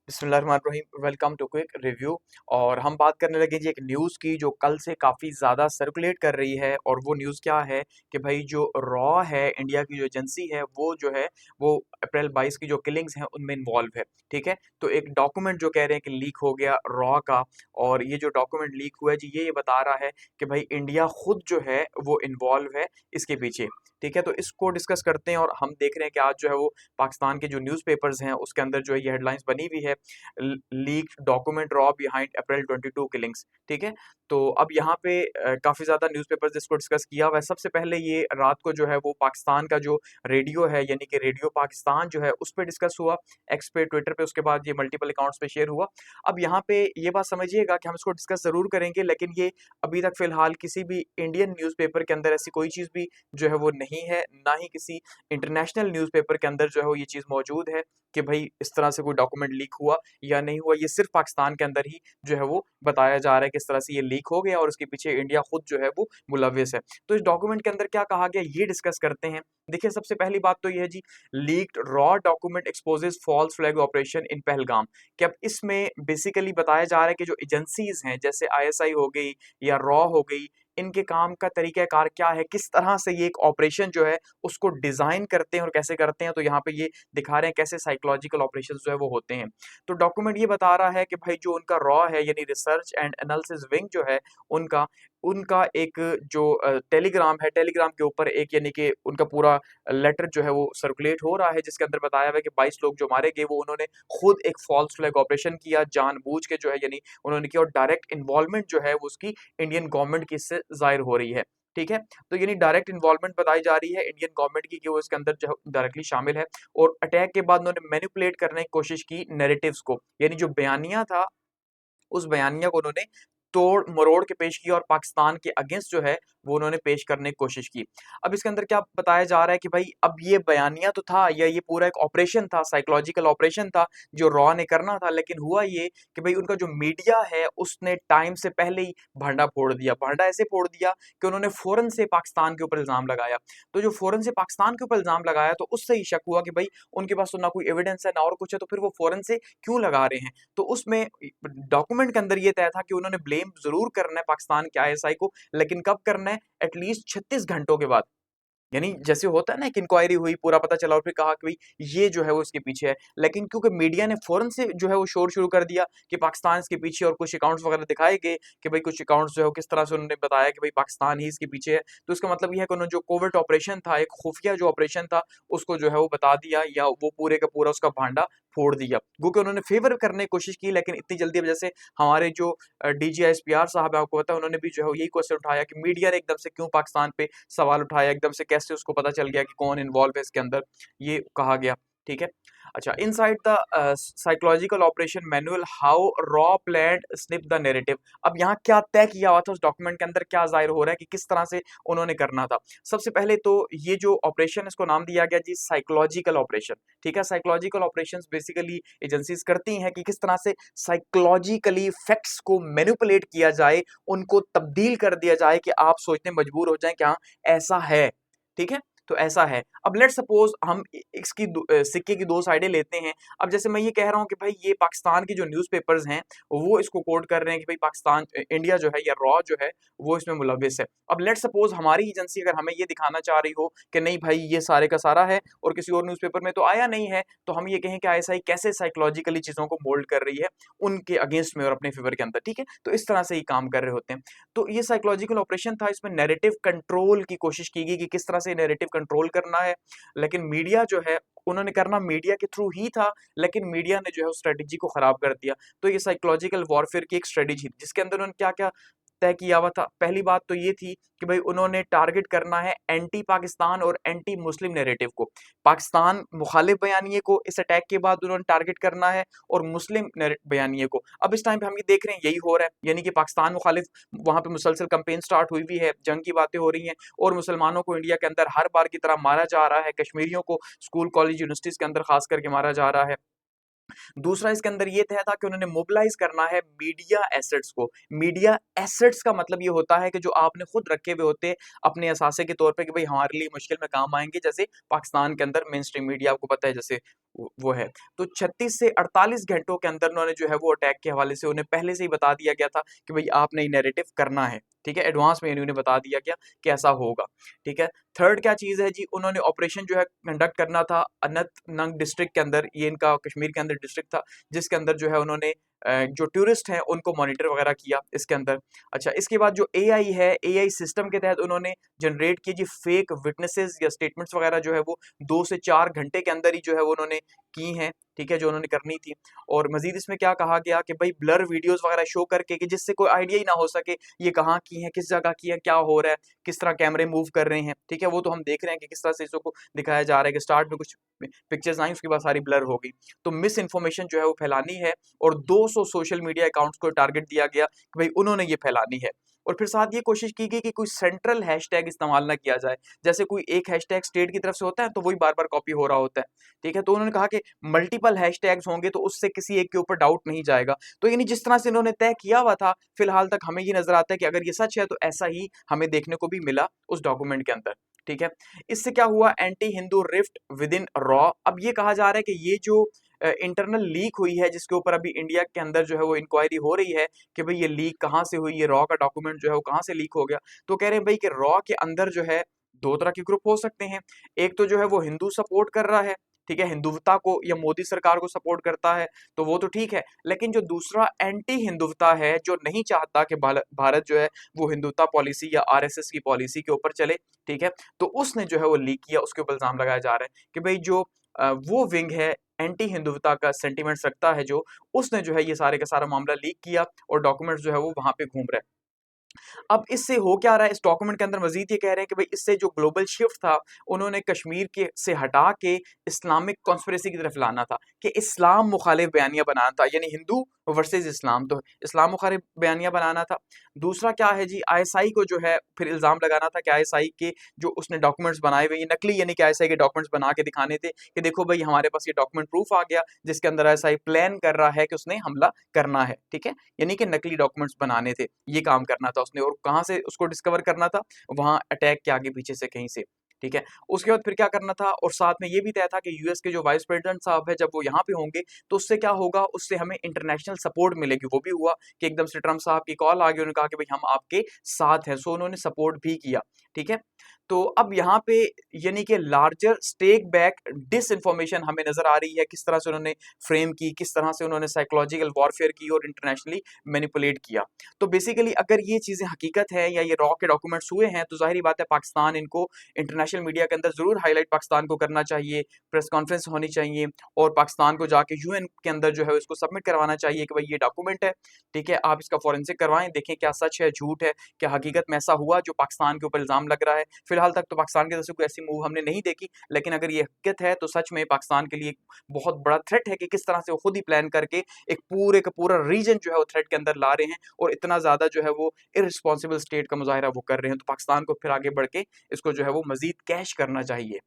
बिस्मिल्लाहिर्रहमानिर्रहीम। Welcome to quick review. और हम बात करने लगे जी एक न्यूज़ की जो कल से काफ़ी ज़्यादा सर्कुलेट कर रही है। और वो न्यूज़ क्या है कि भाई जो रॉ है, इंडिया की जो एजेंसी है, वो जो है वो अप्रैल 22 की जो किलिंग्स हैं उनमें इन्वॉल्व है। ठीक है, तो एक डॉक्यूमेंट जो कह रहे हैं कि लीक हो गया रॉ का। और ये जो डॉक्यूमेंट लीक हुआ है जी, ये बता रहा है कि भाई इंडिया खुद जो है वो इन्वॉल्व है इसके पीछे। ठीक है, तो इसको डिस्कस करते हैं। और हम देख रहे हैं कि आज जो है वो पाकिस्तान के जो न्यूज़पेपर्स हैं उसके अंदर जो है ये हेडलाइंस बनी हुई है, लीक डॉक्यूमेंट रॉ बिहाइंड अप्रैल 22 किलिंग्स। ठीक है, तो अब यहाँ पे काफी ज्यादा न्यूज़पेपर्स इसको डिस्कस किया हुआ है। सबसे पहले ये रात को जो है वो पाकिस्तान का जो रेडियो है यानी कि रेडियो पाकिस्तान जो है उस पर डिस्कस हुआ, एक्स पे, ट्विटर पे, उसके बाद ये मल्टीपल अकाउंट्स पे शेयर हुआ। अब यहाँ पे ये बात समझिएगा कि हम इसको डिस्कस जरूर करेंगे, लेकिन ये अभी तक फिलहाल किसी भी इंडियन न्यूज़पेपर के अंदर ऐसी कोई चीज भी जो है वो नहीं है, ना ही किसी इंटरनेशनल न्यूज़पेपर के अंदर जो है वो ये चीज मौजूद है कि भाई इस तरह से कोई डॉक्यूमेंट लीक हुआ या नहीं हुआ। ये सिर्फ पाकिस्तान के अंदर ही जो है वो बताया जा रहा है कि इस तरह से ये लीक हो गया और उसके पीछे इंडिया खुद जो है वो मुलविस है। तो इस डॉक्यूमेंट के अंदर क्या कहा गया ये डिस्कस करते हैं। देखिए, सबसे पहली बात तो ये है जी, लीक्ड रॉ document exposes false flag operation in Pahalgam. कि अब इसमें बेसिकली बताया जा रहा है कि जो एजेंसीज हैं जैसे आईएसआई हो गई या रॉ हो गई, इनके काम का तरीकाकार क्या है, किस तरह से ये एक ऑपरेशन जो है उसको डिजाइन करते हैं और कैसे करते हैं। तो यहाँ पे ये दिखा रहे हैं कैसे साइकोलॉजिकल ऑपरेशंस जो है वो होते हैं। तो डॉक्यूमेंट ये बता रहा है कि भाई जो उनका रॉ है यानी रिसर्च एंड एनालिसिस विंग जो है उनका उनका एक जो टेलीग्राम है, टेलीग्राम के ऊपर एक यानी कि उनका पूरा लेटर जो है वो सर्कुलेट हो रहा है, जिसके अंदर बताया हुआ है कि 22 लोग जो मारे गए वो उन्होंने खुद एक फॉल्स फ्लैग ऑपरेशन किया जानबूझ के जो है, यानी उन्होंने किया। और डायरेक्ट इन्वॉल्वमेंट जो है वो उसकी इंडियन गवर्नमेंट की इससे जाहिर हो रही है। ठीक है, तो यानी डायरेक्ट इन्वॉल्वमेंट बताई जा रही है इंडियन गवर्नमेंट की कि वो इसके अंदर जो है डायरेक्टली शामिल है। और अटैक के बाद उन्होंने मैनिपुलेट करने की कोशिश की नैरेटिव्स को, यानी जो बयानिया था उस बयानिया को उन्होंने तोड़ मरोड़ के पेश किया और पाकिस्तान के अगेंस्ट जो है वो उन्होंने पेश करने की कोशिश की। अब इसके अंदर क्या बताया जा रहा है कि भाई अब ये बयानिया तो था या ये पूरा एक ऑपरेशन था, साइकोलॉजिकल ऑपरेशन था जो रॉ ने करना था, लेकिन हुआ ये कि भाई उनका जो मीडिया है उसने टाइम से पहले ही भांडा फोड़ दिया। भांडा ऐसे फोड़ दिया कि उन्होंने फौरन से पाकिस्तान के ऊपर इल्जाम लगाया। तो जो फौरन से पाकिस्तान के ऊपर इल्जाम लगाया तो उससे ही शक हुआ कि भाई उनके पास तो ना कोई एविडेंस है ना और कुछ है, तो फिर वो फौरन से क्यों लगा रहे हैं। तो उसमें डॉक्यूमेंट के अंदर ये तय था कि उन्होंने ब्लेम जरूर करना है पाकिस्तान के आईएसआई को, लेकिन कब करना है, एटलीस्ट 36 घंटों के बाद। यानी जैसे होता है ना, एक इंक्वायरी हुई, पूरा पता चला और फिर कहा कि भाई ये जो है वो इसके पीछे है। लेकिन क्योंकि मीडिया ने फौरन से जो है वो शोर शुरू कर दिया कि पाकिस्तान इसके पीछे, और कुछ अकाउंट्स वगैरह दिखाए गए कि भाई कुछ अकाउंट्स जो है वो किस तरह से उन्होंने बताया कि भाई पाकिस्तान ही इसके पीछे है। तो इसका मतलब ये है कि उन्होंने जो कोविड ऑपरेशन था, एक खुफिया जो ऑपरेशन था, उसको जो है वो बता दिया या वो पूरे का पूरा उसका भांडा फोड़ दिया। क्योंकि उन्होंने फेवर करने की कोशिश की, लेकिन इतनी जल्दी वजह से हमारे जो डीजीआईएसपीआर साहब है, आपको पता है, उन्होंने भी जो है यही क्वेश्चन उठाया कि मीडिया ने एकदम से क्यों पाकिस्तान पे सवाल उठाया, एकदम से कैसे उसको पता चल गया कि कौन इन्वॉल्व है इसके अंदर, ये कहा गया। ठीक है, अच्छा, inside the psychological operation manual how raw plan snip the narrative. अब यहाँ क्या तय किया हुआ था उस डॉक्यूमेंट के अंदर, क्या जाहिर हो रहा है कि किस तरह से उन्होंने करना था। सबसे पहले तो ये जो ऑपरेशन इसको नाम दिया गया जी साइकोलॉजिकल ऑपरेशन। ठीक है, साइकोलॉजिकल ऑपरेशंस बेसिकली एजेंसीज करती हैं कि किस तरह से साइकोलॉजिकली फैक्ट्स को मैनिपुलेट किया जाए, उनको तब्दील कर दिया जाए कि आप सोचने मजबूर हो जाएं कि हाँ ऐसा है। ठीक है, तो ऐसा है। अब लेट सपोज हम इसकी सिक्के की दो साइडें लेते हैं। अब जैसे मैं ये कह रहा हूँ कि भाई ये पाकिस्तान की जो न्यूज़पेपर्स हैं वो इसको कोट कर रहे हैं कि भाई पाकिस्तान इंडिया जो है या रॉ जो है वो इसमें मुलविस है। अब लेट सपोज हमारी एजेंसी अगर हमें ये दिखाना चाह रही हो कि नहीं भाई ये सारे का सारा है और किसी और न्यूज़पेपर में तो आया नहीं है, तो हम ये कहें कि आईएसआई कैसे साइकोलॉजिकली चीजों को मोल्ड कर रही है उनके अगेंस्ट में और अपने फेवर के अंदर। ठीक है, तो इस तरह से ही काम कर रहे होते हैं। तो ये साइकोलॉजिकल ऑपरेशन था, इसमें नैरेटिव कंट्रोल की कोशिश की गई कि किस तरह से नैरेटिव कंट्रोल करना है। लेकिन मीडिया जो है उन्होंने करना मीडिया के थ्रू ही था, लेकिन मीडिया ने जो है उस स्ट्रेटेजी को खराब कर दिया। तो ये साइकोलॉजिकल वॉरफेयर की एक स्ट्रेटेजी जिसके अंदर उन्होंने क्या क्या तय किया हुआ था। पहली बात तो ये थी कि भाई उन्होंने टारगेट करना है एंटी पाकिस्तान और एंटी मुस्लिम नैरेटिव को, पाकिस्तान मुखालिफ बयानिए को इस अटैक के बाद उन्होंने टारगेट करना है और मुस्लिम बयानिए को। अब इस टाइम पे हम ये देख रहे हैं यही हो रहा है, यानी कि पाकिस्तान मुखालिफ वहां पे मुसलसल कंपेन स्टार्ट हुई हुई है, जंग की बातें हो रही हैं और मुसलमानों को इंडिया के अंदर हर बार की तरह मारा जा रहा है, कश्मीरियों को स्कूल कॉलेज यूनिवर्सिटीज के अंदर खास करके मारा जा रहा है। दूसरा इसके अंदर ये तय था कि उन्होंने मोबिलाइज करना है मीडिया एसेट्स को। मीडिया एसेट्स का मतलब ये होता है कि जो आपने खुद रखे हुए होते अपने असासे के तौर पे कि भाई हमारे लिए मुश्किल में काम आएंगे, जैसे पाकिस्तान के अंदर मेन स्ट्रीम मीडिया आपको पता है, जैसे वो है। तो 36 से 48 घंटों के अंदर उन्होंने जो है वो अटैक के हवाले से उन्हें पहले से ही बता दिया गया था कि भाई आपने ये नैरेटिव करना है, ठीक है? एडवांस में उन्हें बता दिया गया कि ऐसा होगा, ठीक है? थर्ड क्या चीज़ है जी, उन्होंने ऑपरेशन जो है कंडक्ट करना था अनंतनाग डिस्ट्रिक्ट के अंदर, ये इनका कश्मीर के अंदर डिस्ट्रिक्ट था, जिसके अंदर जो है उन्होंने जो टूरिस्ट हैं उनको मॉनिटर वगैरह किया इसके अंदर। अच्छा, इसके बाद जो एआई है, एआई सिस्टम के तहत उन्होंने जनरेट की जी फेक विटनेसेस या स्टेटमेंट्स वगैरह जो है वो 2 से 4 घंटे के अंदर ही जो है वो उन्होंने की हैं, ठीक है? जो उन्होंने करनी थी। और मज़ीद इसमें क्या कहा गया कि भाई ब्लर वीडियोज़ वगैरह शो करके कि जिससे कोई आइडिया ही ना हो सके ये कहाँ की हैं, किस जगह की हैं, क्या हो रहा है, किस तरह कैमरे मूव कर रहे हैं, ठीक है? वो तो हम देख रहे हैं कि किस तरह से इसको दिखाया जा रहा है कि स्टार्ट में कुछ पिक्चर्स आई, उसके बाद सारी ब्लर हो गई। तो मिस इन्फॉर्मेशन जो है वो फैलानी है और 200 सोशल मीडिया अकाउंट्स को टारगेट दिया गया कि भाई उन्होंने ये फैलानी है। और फिर साथ ये कोशिश की गई कि कोई सेंट्रल हैशटैग इस्तेमाल ना किया जाए। जैसे कोई एक हैशटैग स्टेट की तरफ से होता है तो वही बार-बार कॉपी हो रहा होता है, ठीक है? तो उन्होंने कहा कि मल्टीपल हैशटैग्स होंगे तो उससे किसी एक के ऊपर डाउट नहीं जाएगा। तो यानी जिस तरह से इन्होंने तय किया हुआ था, फिलहाल तक हमें ये नज़र आता है कि अगर ये सच है तो ऐसा ही हमें देखने को भी मिला उस डॉक्यूमेंट के अंदर, ठीक है? इससे क्या हुआ, anti Hindu rift within raw. अब ये कहा जा रहा है कि ये जो इंटरनल लीक हुई है जिसके ऊपर अभी इंडिया के अंदर जो है वो इंक्वायरी हो रही है कि भाई ये लीक कहाँ से हुई, ये रॉ का डॉक्यूमेंट जो है वो कहाँ से लीक हो गया। तो कह रहे हैं भाई कि रॉ के अंदर जो है 2 तरह के ग्रुप हो सकते हैं। एक तो जो है वो हिंदू सपोर्ट कर रहा है, ठीक है? हिंदुत्वता को या मोदी सरकार को सपोर्ट करता है, तो वो तो ठीक है। लेकिन जो दूसरा एंटी हिंदुत्वता है, जो नहीं चाहता कि भारत जो है वो हिंदुत्व पॉलिसी या आरएसएस की पॉलिसी के ऊपर चले, ठीक है? तो उसने जो है वो लीक किया, उसके ऊपर इल्ज़ाम लगाया जा रहा है कि भई जो वो विंग है एंटी हिंदुत्वता का सेंटिमेंट्स रखता है जो, उसने जो है ये सारे का सारा मामला लीक किया और डॉक्यूमेंट्स जो है वो वहाँ पे घूम रहे हैं। अब इससे हो क्या रहा है, इस डॉक्यूमेंट के अंदर मज़ीद ये कह रहे हैं कि भई इससे जो ग्लोबल शिफ्ट था, उन्होंने कश्मीर के से हटा के इस्लामिक कॉन्स्पिरेसी की तरफ लाना था, कि इस्लाम मुखालिफ बयानिया बनाना था, यानी हिंदू वर्सेस इस्लाम, तो इस्लाम मुखालिफ बयानिया बनाना था। दूसरा क्या है जी, आईएसआई को जो है फिर इल्ज़ाम लगाना था कि आईएसआई के जो उसने डॉक्यूमेंट्स बनाए हुए, ये नकली यानी कि आईएसआई के डॉक्यूमेंट्स बना के दिखाने थे कि देखो भई हमारे पास ये डॉक्यूमेंट प्रूफ आ गया, जिसके अंदर आईएसआई प्लान कर रहा है कि उसने हमला करना है, ठीक है? यानी कि नकली डॉक्यूमेंट्स बनाने थे, ये काम करना था उसने। और कहाँ से उसको डिस्कवर करना था? वहाँ अटैक के आगे पीछे से कहीं से, ठीक है? उसके बाद फिर क्या करना था, और साथ में ये भी तय था कि यूएस के जो वाइस प्रेज़िडेंट साहब हैं, जब वो यहाँ पे होंगे, तो उससे क्या होगा, उससे हमें इंटरनेशनल सपोर्ट मिलेगी। वो भी हुआ कि एकदम से ट्रम्प साहब की कॉल आ गई, उन्होंने कहा कि भई हम आपके साथ हैं, सो उन्होंने सपोर्ट भी किया, ठीक है? तो अब यहाँ पे यानी कि लार्जर स्टेक बैक डिसइन्फॉर्मेशन हमें नज़र आ रही है, किस तरह से उन्होंने फ्रेम की, किस तरह से उन्होंने साइकोलॉजिकल वॉरफेयर की और इंटरनेशनली मैनिपुलेट किया। तो बेसिकली अगर ये चीज़ें हकीकत है या ये रॉ के डॉक्यूमेंट्स हुए हैं, तो ज़ाहिर-सी बात है पाकिस्तान इनको इंटरनेशनल मीडिया के अंदर ज़रूर हाइलाइट पाकिस्तान को करना चाहिए, प्रेस कॉन्फ्रेंस होनी चाहिए और पाकिस्तान को जाके यूएन के अंदर जो है इसको सबमिट करवाना चाहिए कि भाई ये डॉक्यूमेंट है, ठीक है? आप इसका फोरेंसिक करवाएँ, देखें क्या सच है, झूठ है, क्या हकीकत में ऐसा हुआ जो पाकिस्तान के ऊपर इल्ज़ाम लग रहा है। फिलहाल तक तो पाकिस्तान की तरफ से कोई ऐसी मूव हमने नहीं देखी, लेकिन अगर ये हकीकत है तो सच में पाकिस्तान के लिए एक बहुत बड़ा थ्रेट है कि किस तरह से वो खुद ही प्लान करके एक पूरे का पूरा रीजन जो है वो थ्रेट के अंदर ला रहे हैं और इतना ज़्यादा जो है वो इर्रेस्पॉन्सिबल स्टेट का मुज़ाहिरा वो कर रहे हैं। तो पाकिस्तान को फिर आगे बढ़ के इसको जो है वो मज़ीद कैश करना चाहिए।